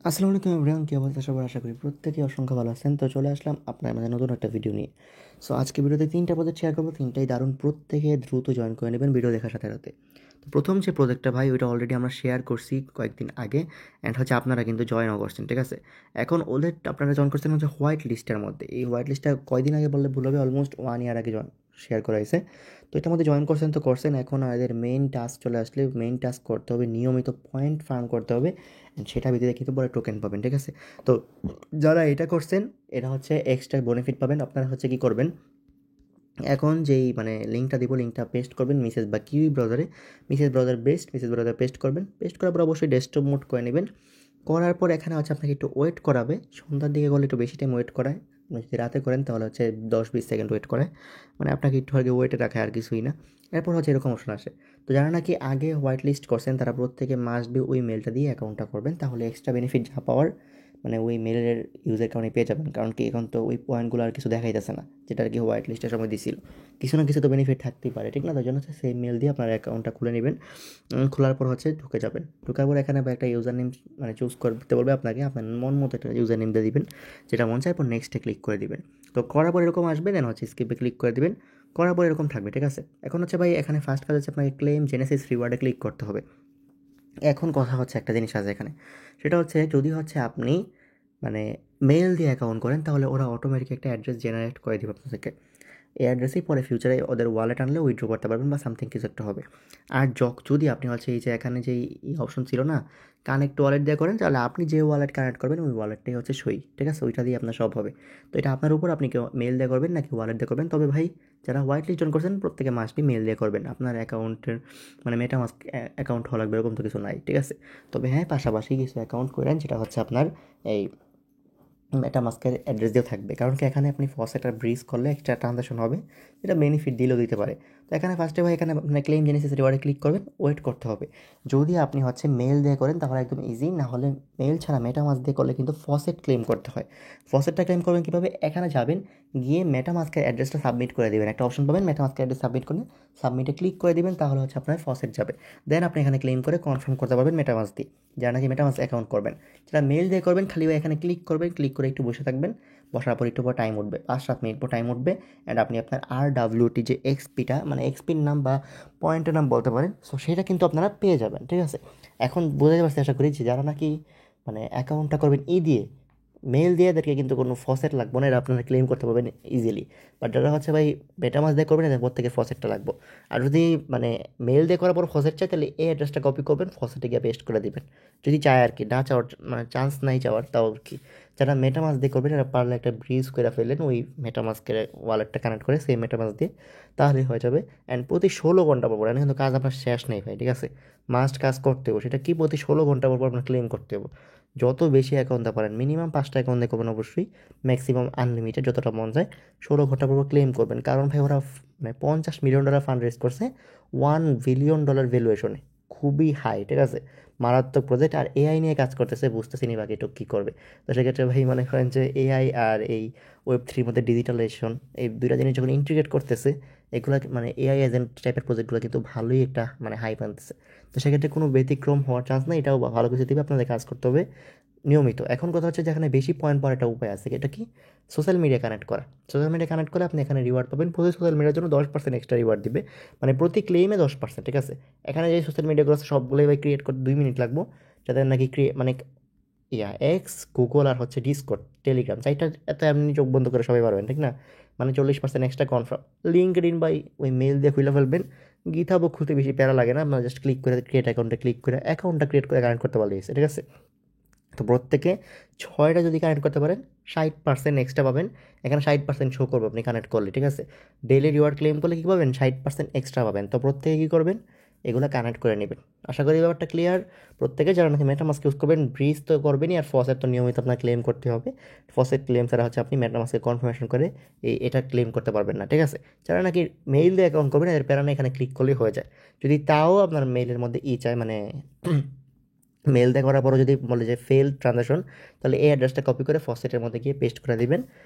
আসসালামু আলাইকুম এভরিওয়ান, কী অবস্থা সবার? আশা করি প্রত্যেকেই অসংখ্য ভালো আছেন। তো চলে আসলাম আপনার মাঝে নতুন একটা ভিডিও নিয়ে। সো আজকে ভিডিওতে 3টা প্রজেক্ট শেয়ার করবো, 3টাই দারুণ। প্রত্যেকে দ্রুত জয়েন করে নেবেন ভিডিও দেখার সাথে সাথে। তো প্রথম যে প্রজেক্টটা ভাই, ওইটা অলরেডি আমরা শেয়ার করছি কয়েকদিন আগে, অ্যান্ড হচ্ছে আপনারা কিন্তু জয়েনও করছেন, ঠিক আছে? এখন ওদের আপনারা জয়েন করছেন হচ্ছে হোয়াইট লিস্টের মধ্যে। এই হোয়াইট লিস্টটা কয়দিন আগে বললে ভুল হবে, অলমোস্ট 1 ইয়ার আগে শেয়ার করা হয়েছে। তো এটার মধ্যে জয়েন করছেন তো করছেন, এখন এদের মেইন টাস্ক চলে আসলে মেইন টাস্ক করতে হবে, নিয়মিত পয়েন্ট ফার্ম করতে হবে, অ্যান্ড সেটা ভিত্তিতে কিন্তু পরে টোকেন পাবেন, ঠিক আছে? তো যারা এটা করছেন, এটা হচ্ছে এক্সট্রা বেনিফিট পাবেন। আপনারা হচ্ছে কী করবেন, এখন যেই লিঙ্কটা দিব, লিঙ্কটা পেস্ট করবেন মিসেস বা কিউই ব্রাউজারে। মিসেস ব্রাউজার পেস্ট করবেন। পেস্ট করার পর অবশ্যই ডেস্কটপ মোড করে নেবেন। করার পর এখানে হচ্ছে আপনাকে একটু ওয়েট করাবে। সন্ধ্যার দিকে করলে একটু বেশি টাইম ওয়েট করায়, যদি রাতে করেন তাহলে হচ্ছে 10-20 সেকেন্ড ওয়েট করায়, আপনাকে একটু আগে ওয়েটে রাখায়, আর কিছুই না। এরপর হচ্ছে এরকম অপশন আসে। তো যারা নাকি আগে হোয়াইট লিস্ট করছেন তারা প্রত্যেকে মাস্ট বি ওই মেলটা দিয়ে অ্যাকাউন্টটা করবেন, তাহলে এক্সট্রা বেনিফিট যা পাওয়ার ওই মেলের ইউজার কারণে পেয়ে যাবেন। কারণ কি, এখন তো ওই পয়েন্টগুলো আর কিছু দেখাইতেছে না, যেটা আর কি হোয়াইট লিস্টের সময় দিছিল। কিছু না কিছু তো বেনিফিট থাকতেই পারে, ঠিক না? তার জন্য হচ্ছে সেই মেল দিয়ে আপনার অ্যাকাউন্টটা খুলে নেবেন। খোলার পর হচ্ছে ঢুকে যাবেন। ঢোকার পর এখানে একটা ইউজার নেম চুজ করতে বলবে আপনাকে। আপনার মন মতো একটা ইউজার নেম দিয়ে দিবেন, যেটা মন চায়। এরপর নেক্সটে ক্লিক করে দিবেন। তো করার পর এরকম আসবে, দেন হচ্ছে স্কিপে ক্লিক করে দিবেন। করার পর এরকম থাকবে, ঠিক আছে? এখন হচ্ছে ভাই, এখানে ফার্স্ট কাজ হচ্ছে আপনাকে ক্লেম জেনেসিস রিওয়ার্ডে ক্লিক করতে হবে। এখন কথা হচ্ছে, একটা জিনিস আছে এখানে, সেটা হচ্ছে যদি হচ্ছে আপনি মানে মেল দিয়ে অ্যাকাউন্ট করেন, তাহলে ওরা অটোমেটিক একটা অ্যাড্রেস জেনারেট করে দেবে আপনাদেরকে। এই অ্যাড্রেসেই পরে ফিউচারে ওদের ওয়ালেট আনলে উইথড্র করতে পারবেন বা সামথিং কিছু একটা হবে। আর যদি আপনি হচ্ছে এই যে এখানে যেই অপশন ছিল না, কানেক্ট ওয়ালেট দিয়ে করেন, তাহলে আপনি যে ওয়ালেট কানেক্ট করবেন ওই ওয়ালেটটাই হচ্ছে সই, ঠিক আছে? ওইটা দিয়ে আপনার সব হবে। তো এটা আপনার উপর, আপনি কেউ মেল দিয়ে করবেন নাকি ওয়ালেট দিয়ে করবেন। তবে ভাই, যারা হোয়াইট লিস্ট জন করছেন প্রত্যেকে মাস্টবি মেল দিয়ে করবেন। আপনার অ্যাকাউন্টের মেটামাস্ক অ্যাকাউন্ট হওয়া লাগবে এরকম তো কিছু নাই, ঠিক আছে? তবে হ্যাঁ, পাশাপাশি কিছু অ্যাকাউন্ট করেন, যেটা হচ্ছে আপনার এই মেটামাস্কের অ্যাড্রেস দিয়েও থাকবে। কারণ কি, এখানে আপনি ফসেটার ব্রিজ করলে এক্সট্রা ট্রানজাকশন হবে, যেটা বেনিফিট দিলেও দিতে পারে। তো এখানে ফার্স্টে ভাই, এখানে আপনার ক্লেম জেনেসিস রিওয়ার্ডে ক্লিক করবেন, ওয়েট করতে হবে। যদি আপনি হচ্ছে মেল দিয়ে করেন তাহলে একদম ইজি, না হলে মেল ছাড়া মেটামাস্ক দিয়ে করলে কিন্তু ফসেট ক্লেম করতে হয়। ফসেটটা ক্লেম করবেন কীভাবে? এখানে যাবেন, গিয়ে মেটামাস্কের অ্যাড্রেসটা সাবমিট করে দেবেন। একটা অপশন পাবেন, মেটামাস্কের অ্যাড্রেস সাবমিট করলে সাবমিটে ক্লিক করে দিবেন, তাহলে হচ্ছে আপনার ফসেট যাবে। দেন আপনি এখানে ক্লেম করে কনফার্ম করতে পারবেন মেটামাস্ক দিয়ে, যারা নাকি মেটামাস্ক অ্যাকাউন্ট করবেন। যারা মেল দিয়ে করবেন, খালি এখানে ক্লিক করবেন, ক্লিক করে একটু বসে থাকবেন। বসার পর একটু পর টাইম উঠবে, 5-7 মিনিট পর টাইম উঠবে, অ্যান্ড আপনি আপনার RWT যে এক্সপিটা, এক্সপির নাম বা পয়েন্টের নাম বলতে পারেন, সো সেটা কিন্তু আপনারা পেয়ে যাবেন, ঠিক আছে? এখন বোঝাতে পারছি আশা করি, যে যারা নাকি অ্যাকাউন্টটা করবেন দিয়ে মেল দিয়ে, এদেরকে কিন্তু কোনো ফসেট লাগবে না, এটা আপনারা ক্লেম করতে পারবেন ইজিলি। বাট যারা হচ্ছে ভাই মেটামাস্ক দিয়ে করবেন, এদের প্রত্যেকের ফসেটটা লাগবে। আর যদি মেল দিয়ে করার পর ফসেট চাই, তাহলে এই অ্যাড্রেসটা কপি করবেন, ফসেটে গিয়ে পেস্ট করে দিবেন। যদি চায় আর কি, না চাওয়ার চান্স নাই চাওয়ার, তাও আর কি। যারা মেটামাস্ক দিয়ে করবেন, তারা পারলে একটা ব্রিজ করে ফেললেন ওই মেটামাস্কের ওয়ালেটটা কানেক্ট করে সেই মেটামাস্ক দিয়ে, তাহলে হয়ে যাবে। অ্যান্ড প্রতি 16 ঘন্টা পর পর, এখানে কিন্তু কাজ আপনার শেষ নেই ভাই, ঠিক আছে? মাস্ট কাজ করতে হবে। সেটা কি, প্রতি 16 ঘন্টা পর পর আপনার ক্লেম করতে হবে। যত বেশি অ্যাকাউন্ট পারেন, মিনিমাম 5টা অ্যাকাউন্ট দিয়ে করবেন অবশ্যই, ম্যাক্সিমাম আনলিমিটেড যতটা মন যায়। 16 ঘন্টা পর ক্লেম করবেন, কারণ ভাই ওরা $50 মিলিয়ন ফান্ড রেজ করছে, $1 বিলিয়ন ভ্যালুয়েশনে। খুবই হাই, ঠিক আছে? মারাত্মক প্রজেক্ট। আর এআই নিয়ে কাজ করতেছে, বুঝতেছি নি বাকিটুক কী করবে। তো সেক্ষেত্রে ভাই মনে করেন যে এআই আর এই Web3 মধ্যে ডিজিটালাইজেশন, এই দুইটা জিনিস যখন ইন্টিগ্রেট করতেছে, এগুলো এআই এজেন্ট টাইপের প্রজেক্টগুলো কিন্তু ভালোই একটা হাইপ আনতেছে। তো সেক্ষেত্রে কোনো ব্যতিক্রম হওয়ার চান্স নেই, এটাও ভালো কিছু দিবে। আপনাদের কাজ করতে হবে নিয়মিত। এখন কথা হচ্ছে, যেখানে বেশি পয়েন্ট পাওয়ার একটা উপায় আছে, এটা কি? সোশ্যাল মিডিয়া কানেক্ট করা। সোশ্যাল মিডিয়া কানেক্ট করে আপনি এখানে রিওয়ার্ড পাবেন। প্রতি সোশ্যাল মিডিয়ার জন্য 10% এক্সট্রা রিওয়ার্ড দিবে, প্রতি ক্লেমে 10%, ঠিক আছে? এখানে যে সোশ্যাল মিডিয়াগুলো আছে সবগুলোই ভাই ক্রিয়েট করতে 2 মিনিট লাগবে। যাদের নাকি এক্স, গুগল আর হচ্ছে ডিসকর্ড, টেলিগ্রাম, চাইটা এত এমনি চোখ বন্ধ করে সবাই পারবেন, ঠিক না? 40% extra confirm. LinkedIn by ওই মেল দিয়ে খুলে ফেলবেন। গিটহাবও খুলতে বেশি প্যারা লাগে না, আপনার জাস্ট ক্লিক করে ক্রিয়েট অ্যাকাউন্টে ক্লিক করে অ্যাকাউন্টটা ক্রিয়েট করে কানেক্ট করতে পারলে, ঠিক আছে? তো প্রত্যেকে 6টা যদি কানেক্ট করতে পারেন, 60% এক্সট্রা পাবেন। এখানে 60% শো করবে আপনি কানেক্ট করলে, ঠিক আছে? ডেইলি রিওয়ার্ড ক্লেম করলে কী পাবেন? 60% এক্সট্রা পাবেন। তো প্রত্যেকে কী করবেন? এগুলো কানেক্ট করে নেবেন। আশা করি ব্যাপারটা ক্লিয়ার। প্রত্যেকে যারা নাকি মেটামাস্ক ইউজ করবেন, ব্রিজ তো করবেনই, আর ফসেট তো নিয়মিত আপনার ক্লেম করতে হবে। ফসেট ক্লেম ছাড়া হচ্ছে আপনি মেটামাস্কে কনফার্মেশন করে এটা ক্লেম করতে পারবেন না, ঠিক আছে? যারা নাকি মেইল দিয়ে অ্যাকাউন্ট করবেন, এর প্যারানে এখানে ক্লিক করলেই হয়ে যায়। যদি তাও আপনার মেইলের মধ্যে চায়, মেল দিয়ে করার পরও যদি বলে যে ফেল ট্রানজাকশন, তাহলে এই অ্যাড্রেসটা কপি করে ফসেটের মধ্যে গিয়ে পেস্ট করে দিবেন,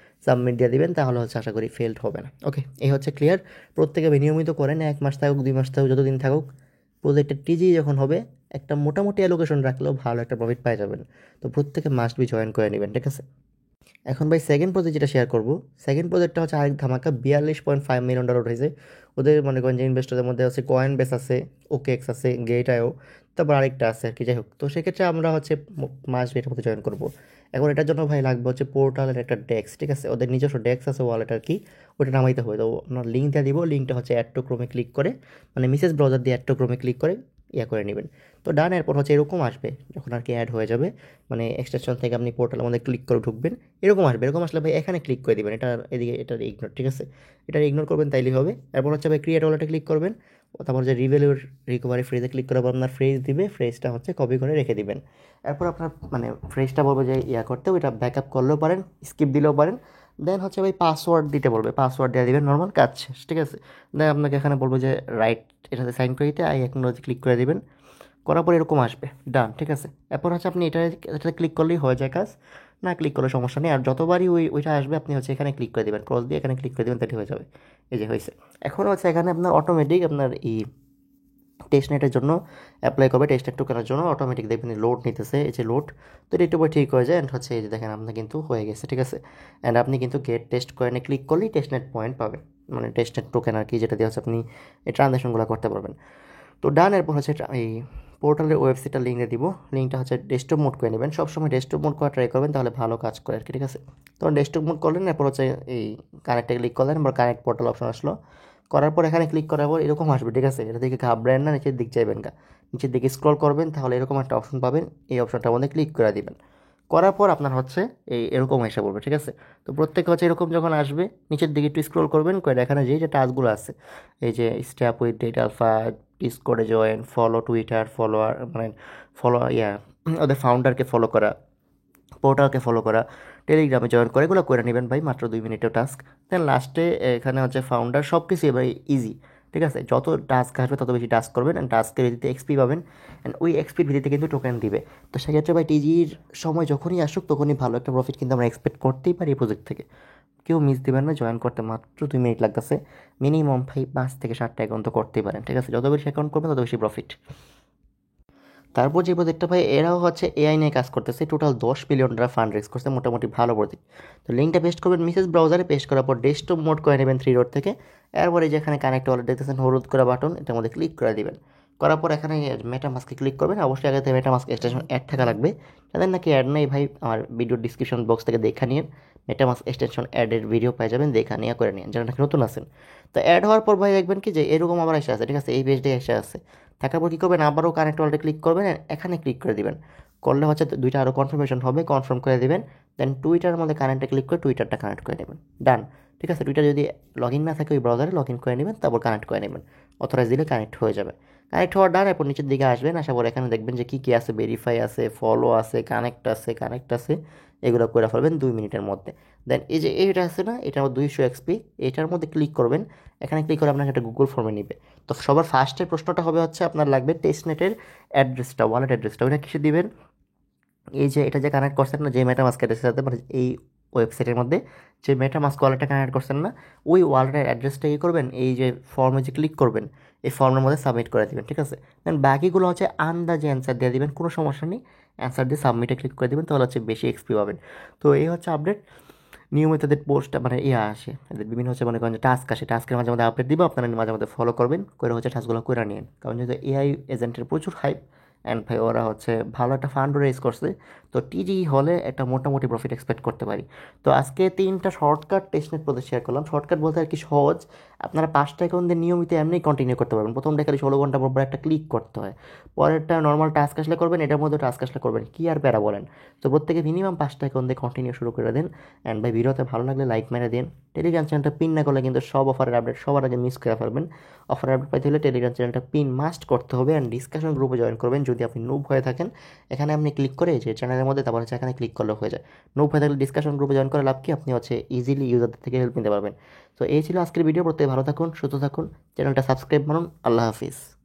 সাবমিট দিয়ে দিবেন, তাহলে হচ্ছে আশা করি ফেলড হবে না। ওকে, এই হচ্ছে ক্লিয়ার। প্রত্যেকে নিয়মিত করেন, 1 মাস থাকুক, 2 মাস থাকুক, যতদিন থাকুক। প্রজেক্টের টিজি যখন হবে, একটা মোটামুটি অ্যালোকেশন রাখলেও ভালো একটা প্রফিট পাই যাবেন। তো প্রত্যেকে মাস্ট বি জয়েন করে নেবেন, ঠিক আছে? এখন ভাই সেকেন্ড প্রজেক্ট যেটা শেয়ার করবো, সেকেন্ড প্রজেক্টটা হচ্ছে আরেক ধামাকা, $42.5 মিলিয়ন উঠেছে। ওদের মনে করেন যে ইনভেস্টরদের মধ্যে আছে কয়েন বেস আছে, ওকেএক্স আছে, গেট.আইও, তারপর আরেকটা আছে আর কি, যাই হোক। তো সেক্ষেত্রে আমরা হচ্ছে মাস এটার মধ্যে জয়েন করবো। এখন এটার জন্য ভাই লাগবে হচ্ছে পোর্টালের একটা ডেস্ক, ঠিক আছে? ওদের নিজস্ব ডেস্ক আছে, ওয়ালেট আর কি, ওটা নামাইতে হবে। তো আপনার লিঙ্ক দিয়ে দিব, লিঙ্কটা হচ্ছে অ্যাড টু ক্রোমে ক্লিক করে, মানে মিসেস ব্রাউজার দিয়ে অ্যাড টু ক্রোমে ক্লিক করে করে নেবেন। তো ডান, এরপর হচ্ছে এরকম আসবে যখন আর কি অ্যাড হয়ে যাবে, মানে এক্সটেনশন থেকে আপনি পোর্টালের মধ্যে ক্লিক করে ঢুকবেন, এরকম আসবে। এরকম আসলে ভাই এখানে ক্লিক করে দিবেন, এটা এদিকে এটা ইগনোর, ঠিক আছে? এটা ইগনোর করবেন, তাইলেই হবে। এরপর হচ্ছে ভাই ক্রিয়েট ওয়ালেটে ক্লিক করবেন, তারপর যে রিভ্যালুর রিকভারি ফ্রেজে ক্লিক করে আপনার ফ্রেজ দিবে, ফ্রেজটা হচ্ছে কপি করে রেখে দিবেন। এরপর আপনার মানে ফ্রেজটা বলবে যে করতে, ওইটা ব্যাকআপ করলেও পারেন, স্কিপ দিলেও পারেন। দেন হচ্ছে ভাই পাসওয়ার্ড দিতে বলবে, পাসওয়ার্ড দিয়ে দিবেন, নর্মাল কাজ শেষ, ঠিক আছে? দেন আপনাকে এখানে বলবো যে রাইট, এটাতে সাইন করে দিতে, একনোলজি ক্লিক করে দিবেন। করার পর এরকম আসবে, ডান, ঠিক আছে? এরপর হচ্ছে আপনি এটাতে ক্লিক করলেই হয়ে যায় কাজ, না ক্লিক করলে সমস্যা নেই। আর যতবারই ওইটা আসবে আপনি হচ্ছে এখানে ক্লিক করে দেবেন, ক্রস দিয়ে এখানে ক্লিক করে দেবেন, তাই হয়ে যাবে। এই যে হয়েছে। এখন হচ্ছে এখানে আপনার অটোমেটিক আপনার এই টেস্টনেটের জন্য অ্যাপ্লাই করবে, টেস্টনেট টোকেনের জন্য অটোমেটিক দেখবেন লোড নিতেছে, এই যে লোড। তো এটা একটু ঠিক হয়ে যায়, অ্যান্ড হচ্ছে এই যে দেখেন আপনার কিন্তু হয়ে গেছে, ঠিক আছে? অ্যান্ড আপনি কিন্তু গেট টেস্ট কয়েনে ক্লিক করলেই টেস্টনেট পয়েন্ট পাবেন, মানে টেস্টনেট টোকেন আর কি, যেটা দিয়ে হচ্ছে আপনি এই ট্রানজ্যাকশনগুলো করতে পারবেন। তো ডান, এরপর হচ্ছে এই পোর্টালের ওয়েবসাইটটা লিঙ্কে দিব, লিঙ্কটা হচ্ছে ডেস্কটপ মোড করে নেবেন, সবসময় ডেস্কটপ মোড করা ট্রাই করবেন, তাহলে ভালো কাজ করে আর কি, ঠিক আছে? তো ডেস্কটপ মোড করলেন, এরপর হচ্ছে এই কানেক্টে ক্লিক করলেন, এবার কানেক্ট পোর্টাল অপশন আসলো। করার পর এখানে ক্লিক করার পর এরকম আসবে, ঠিক আছে? এটা দিকে ঘাবড়েন না, নিচের দিক যাবেন গা, নিচের দিকে স্ক্রল করবেন, তাহলে এরকম একটা অপশন পাবেন, এই অপশনটার মধ্যে ক্লিক করে দিবেন। করার পর আপনার হচ্ছে এরকম এসে বলবে, ঠিক আছে? তো প্রত্যেকে হচ্ছে এরকম যখন আসবে, নিচের দিকে একটু স্ক্রল করবেন করে, এখানে যে টাস্কগুলো আছে, এই যে স্ট্যাপ উইথ ডেট আলফা, ডিসকর্ডে জয়েন, ফলো টুইটার, ফলোয়ার মানে ফলো ওদের ফাউন্ডারকে ফলো করা, পোর্টালকে ফলো করা, টেলিগ্রামে জয়েন করে, এগুলো করে নেবেন ভাই, মাত্র 2 মিনিটের টাস্ক। দেন লাস্টে এখানে হচ্ছে ফাউন্ডার, সব কিছু এবার ইজি, ঠিক আছে? যত টাস্ক আসবে তত বেশি টাস্ক করবেন, অ্যান্ড টাস্কের ভিত্তিতে এক্সপি পাবেন, অ্যান্ড ওই এক্সপির ভিত্তিতে কিন্তু টোকেন দিবে। তো সেক্ষেত্রে ভাই টিজির সময় যখনই আসুক তখনই ভালো একটা প্রফিট কিন্তু আমরা এক্সপেক্ট করতেই পারি এই প্রজেক্ট থেকে। কেউ মিস দেবেন না, জয়েন করতে মাত্র 2 মিনিট লাগতেছে, মিনিমাম ভাই 5 থেকে 7টা অ্যাকাউন্ট তো করতেই পারেন, ঠিক আছে? যত বেশি অ্যাকাউন্ট করবেন তত বেশি প্রফিট। তারপর যে প্রজেক্টটা ভাই, এরাও হচ্ছে এআই নিয়ে কাজ করতেছে, টোটাল $10 বিলিয়ন ফান্ড রেজ করছে, মোটামুটি ভালো প্রজেক্ট। তো লিঙ্কটা পেস্ট করবেন মিসেস ব্রাউজারে, পেস্ট করার পর ডেস্কটপ মোড করে নেবেন 3 ডট থেকে। এরপরে যেখানে কানেক্ট ওয়ালেট দেখতেছেন হলুদ করা বাটন, এটার মধ্যে ক্লিক করে দিবেন। করার পর এখানে মেটামাস্কে ক্লিক করবেন, অবশ্যই আগে থেকে মেটামাস্ক এক্সটেনশন অ্যাড থাকা লাগবে। যাদের নাকি অ্যাড নেই ভাই, আমার ভিডিও ডিসক্রিপশন বক্স থেকে দেখা নিন, মেটামাস্ক এক্সটেনশন অ্যাডের ভিডিও পেয়ে যাবেন, দেখা নিয়ে করে নিন যারা নাকি নতুন আছেন। তো অ্যাড হওয়ার পর ভাই দেখবেন কি যে এরকম আবার এসে আছে, ঠিক আছে? এই পেজটাই এসে আছে। থাকার পর কী করবেন, আবারও কানেক্ট ওয়ালেটে ক্লিক করবেন, এখানে ক্লিক করে দিবেন। করলে হচ্ছে দুইটা আরও কনফার্মেশন হবে, কনফার্ম করে দিবেন। দেন টুইটারের মধ্যে কানেক্টে ক্লিক করে টুইটারটা কানেক্ট করে নেবেন, ডান, ঠিক আছে? টুইটার যদি লগ ইন না থাকে ওই ব্রাউজারে লগ ইন করে নেবেন, তারপর কানেক্ট করে নেবেন, অথরাইজ দিলে কানেক্ট হয়ে যাবে। কানেক্ট হওয়ার ডান, এরপর নিচের দিকে আসবেন, আসার পর এখানে দেখবেন যে কী কী আছে, ভেরিফাই আছে, ফলো আছে, কানেক্ট আছে, এগুলো করে ফেলবেন 2 মিনিটের মধ্যে। দেন এই যে এইটা আছে না, এটা 200 এক্সপি, এটার মধ্যে ক্লিক করবেন, এখানে ক্লিক করে আপনাকে একটা গুগল ফর্মে নিবে। তো সবার ফার্স্টের প্রশ্নটা হবে হচ্ছে আপনার লাগবে টেস্টনেটের অ্যাড্রেসটা, ওয়ালেট অ্যাড্রেসটা, ওইটা কিসে দিবেন? এই যে এটা যে কানেক্ট করছেন না, যে মেটামাস্ক অ্যাড্রেসের সাথে, মানে এই ওয়েবসাইটের মধ্যে যে মেটামাস্ক ওয়ালেটটা কানেক্ট করছেন না, ওই ওয়ালেটের অ্যাড্রেসটা কী করবেন, এই যে ফর্মে যে ক্লিক করবেন, এই ফর্মের মধ্যে সাবমিট করে দেবেন, ঠিক আছে? দেন বাকিগুলো হচ্ছে আন্দাজে অ্যান্সার দিয়ে দেবেন, কোনো সমস্যা নেই, অ্যান্সার দিয়ে সাবমিটে ক্লিক করে দেবেন, তাহলে হচ্ছে বেশি এক্সপি পাবেন। তো এই হচ্ছে আপডেট। নিয়মিত এদের পোস্ট মানে আসে, এদের বিভিন্ন হচ্ছে মনে করেন যে টাস্ক আসে, টাস্কের মাঝে মাঝে আপডেট দিব, আপনারা মাঝে মাঝে ফলো করবেন, করে হচ্ছে টাস্কগুলো করে নিন, কারণ যেহেতু এআই এজেন্টের প্রচুর হাইপ, অ্যান্ড ভাই ওরা হচ্ছে ভালো একটা ফান্ড রেজ করছে। তো টিজি হলে একটা মোটামুটি প্রফিট এক্সপেক্ট করতে পারি। তো আজকে 3টা শর্টকাট টেস্টনেট প্রজেক্ট শেয়ার করলাম। শর্টকাট বলতে আর কি সহজ, আপনারা 5টা অ্যাকাউন্ট দিয়ে নিয়মিত এমনি কন্টিনিউ করতে পারবেন। প্রথমটা খালি 16 ঘন্টা পর একটা ক্লিক করতে হয়, পরেরটা নর্মাল টাস্ক আসলে করবেন, এটার মধ্যে টাস্ক আসলে করবেন, কি আর প্যারা বলেন? তো প্রত্যেকে মিনিমাম 5টা অ্যাকাউন্ট দিয়ে কন্টিনিউ শুরু করে দেন। অ্যান্ড ভাই ভিডিওতে ভালো লাগলে লাইক মেরে দিন। টেলিগ্রাম চ্যানেলটা পিন না করলে কিন্তু সব অফারের আপডেট সবার আগে মিস করে ফেলবেন। অফারের আপডেট পাইতে হলে টেলিগ্রাম চ্যানেলটা পিন মাস্ট করতে হবে, অ্যান্ড ডিসকাশন গ্রুপে জয়েন করবেন যদি আপনি নুব হয়ে থাকেন। এখানে আপনি ক্লিক করে যে চ্যানেলের মধ্যে, তারপর হচ্ছে এখানে ক্লিক করলে হয়ে যায়। নুব হয়ে থাকলে ডিসকাশন গ্রুপে জয়েন করে লাভ কি, আপনি হচ্ছে ইজিলি ইউজারদের থেকে হেল্প নিতে পারবেন। তো এই ছিল আজকের ভিডিও। প্রত্যেকে ভালো থাকুন, সুস্থ থাকুন, চ্যানেলটা সাবস্ক্রাইব করুন। আল্লাহ হাফিজ।